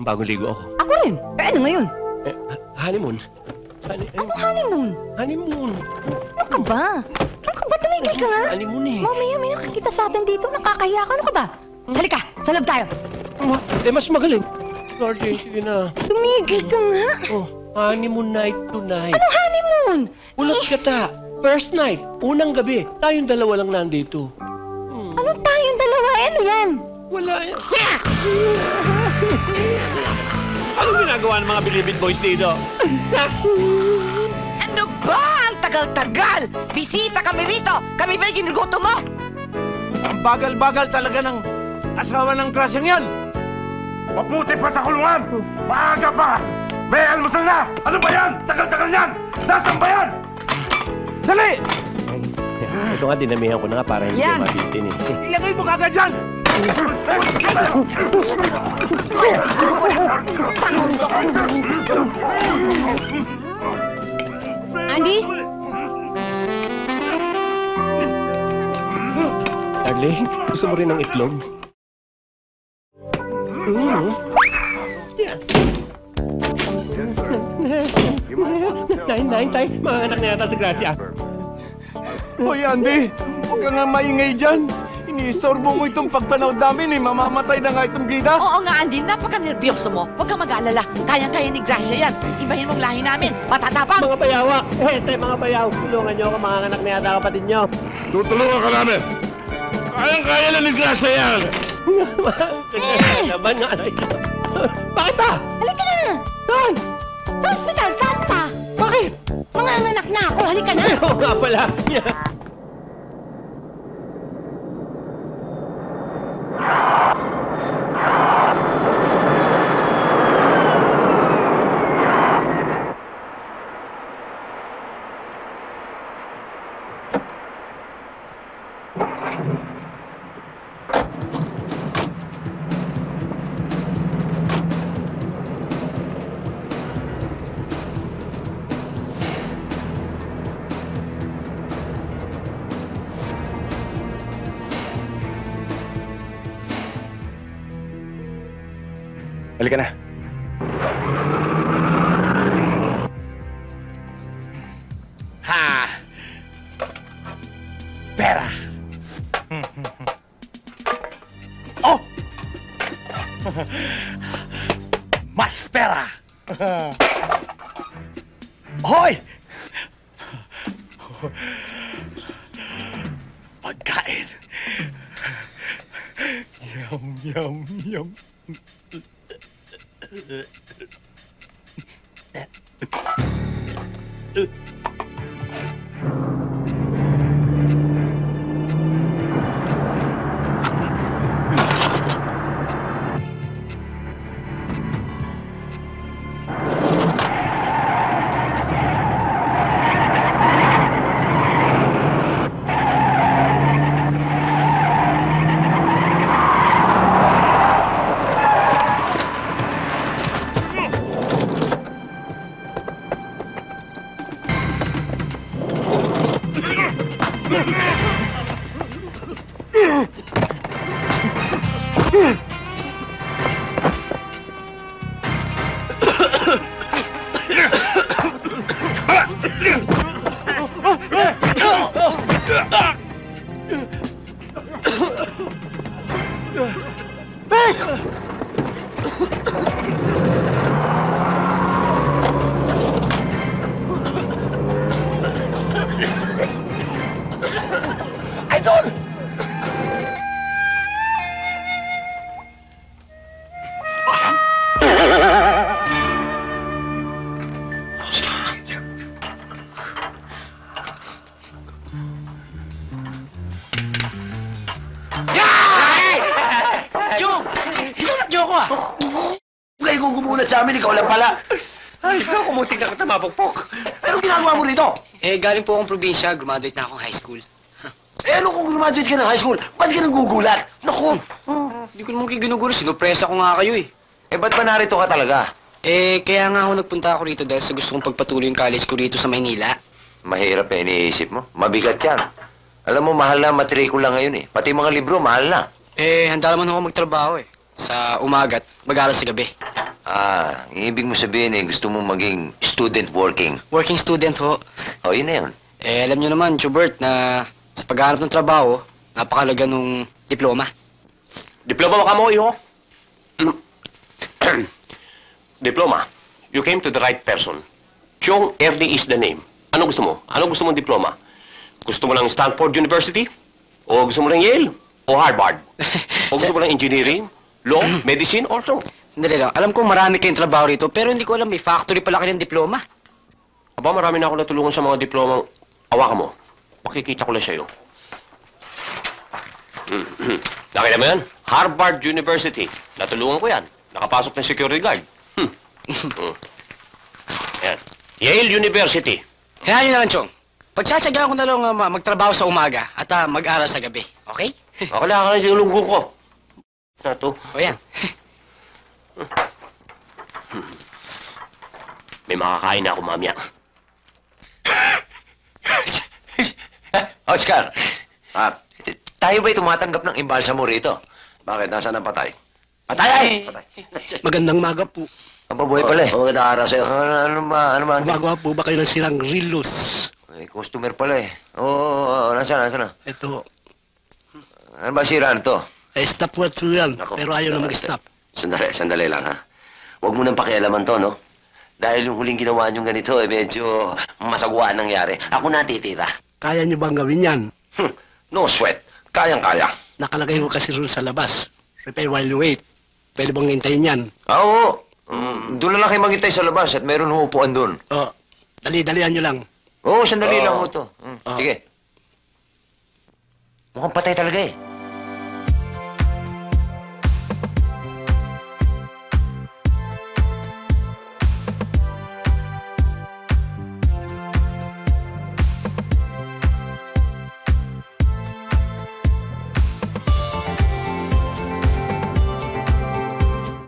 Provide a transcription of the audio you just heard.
bagong ligo ako. Ako rin. Eh, ano ngayon? Honeymoon. Anong honeymoon? Honeymoon. Ano ka ba? Ano ka ba? Tumigil ka nga. Honeymoon eh. Mamaya may nakikita sa atin dito. Nakakahiya ka. Ano ka ba? Halika, sa loob tayo. Mas magaling. Darling, sige na. Tumigil ka nga. Oh, honeymoon night tonight. Anong honeymoon? Ulat ka ta. First night, unang gabi. Tayong dalawa lang nandito. Anong tayong dalawa? Ano yan? Wala yan. Anong ginagawa ng mga Bilibid boys dito? Ano ba? Ang tagal-tagal! Bisita kami rito! Kami ba'y ginugutom mo? Ang bagal-bagal talaga ng asawa ng klasyeng yan! Mabuti pa sa kulungan! Maaga pa! May almusal na! Ano ba yan? Tagal-tagal yan! Nasaan ba yan? Dali! Ito nga, dinamihan ko na nga para hindi Yan. mabitin eh. Ilagay mo kagad dyan! Andy? Darling, gusto mo rin ng itlog? Nine, tay. Mga anak na yata si Gracia. Hoy, Andy! Huwag ka nga maingay dyan! Iniistorbo mo itong pagpanood namin eh! Mamamatay na nga itong gida! Oo nga, Andy. Napaka-nervyoso mo. Huwag kang mag-aalala. Kayang-kaya ni Gracia yan. Ibahin mong lahi namin. Matatapang! Mga payawa! Tay, mga payaw! Tulungan niyo ako, mga anak na yata kapatid niyo. Tutulungan ka namin! Kayang-kaya na ni Gracia yan! Naman nga. Bakit ba? Halika na! Saan? Sa ospital, saan pa? Bakit? Mga anak na ako, halika na! Oo nga pala. Halika na. Ha! Pera! Oh! Mas pera! Hoy! Pagkain! Yum, yum, yum. Idol! Jong! Ikaw nag-joke ko ah! Ngay kung gumulat sa amin, ikaw lang pala. Ay, ikaw kumutik na kita mapagpok. Anong ginagawa mo rito? Galing po akong probinsya. Graduate na akong high school. Ano kung graduate ka ng high school? Ba't ka nagugulat? Naku! Hindi ko naman kayo ginugulo. Sinupresa ko nga kayo eh. Ba't ba narito ka talaga? Kaya nga ako nagpunta ako rito dahil sa gusto kong pagpatuloy yung college ko rito sa Maynila. Mahirap na iniisip mo. Mabigat yan. Alam mo, mahal na matrikula ngayon eh. Pati mga libro, mahal na. Handa naman ako magtrabaho eh. Sa umaga at mag-aaral sa gabi. Ibig mo sabihin gusto mo maging student working. Working student ho. O, yun na yun. Alam nyo naman, Chubert, na sa paghahanap ng trabaho, napakalaga nung diploma. Diploma ka mo, iho? Diploma. You came to the right person. Chong Erdi is the name. Ano gusto mo? Ano gusto mong diploma? Gusto mo ng Stanford University? O gusto mo ng Yale? O Harvard? O gusto mo ng engineering, law, medicine, or so? Hindi lang. Alam ko marami kayong trabaho rito, pero hindi ko alam may factory pala kayong diploma. Aba, marami na ako natulungan sa mga diplomang awakan mo. Makikita ko lang sa'yo. Nakita mo yan? Harvard University. Natulungan ko yan. Nakapasok ng security guard. Yan. Yale University. Kaya yun na lang, Chong. Pagtsatsagaan ko na lang magtrabaho sa umaga at mag-aral sa gabi. Okay? Akala ka na sinulungkong ko. Na to. O yan. May makakain na ako mamaya. Oscar, tayo ba'y tumatanggap ng imbalsa mo rito? Bakit? Nasaan ang patay? Patay! Magandang maga po. Ang babuhay pala eh. Magandang araw sa'yo. Ano ba? Gumagawa po ba kayo ng silang rilos? Customer pala eh. Oo. Nasaan na? Ito, Ano ba sira to? stop work through yan. Nako, Pero ayaw na mag-stop. Sandali lang ha. Huwag mo nang pakialaman to, no? Dahil yung huling ginawa niyong ganito, medyo masagwa ang nangyari. Ako na titira. Kaya nyo bang gawin yan? No sweat. Kayang-kaya. Nakalagay ko kasi roon sa labas. Prepare while you wait. Pwede bang hintayin yan? Oo. Doon na lang kayo maghintay sa labas at meron huupuan doon. O, dali-dalian nyo lang. Oo, sandali lang ho to. Oo. Sige. Mukhang patay talaga eh.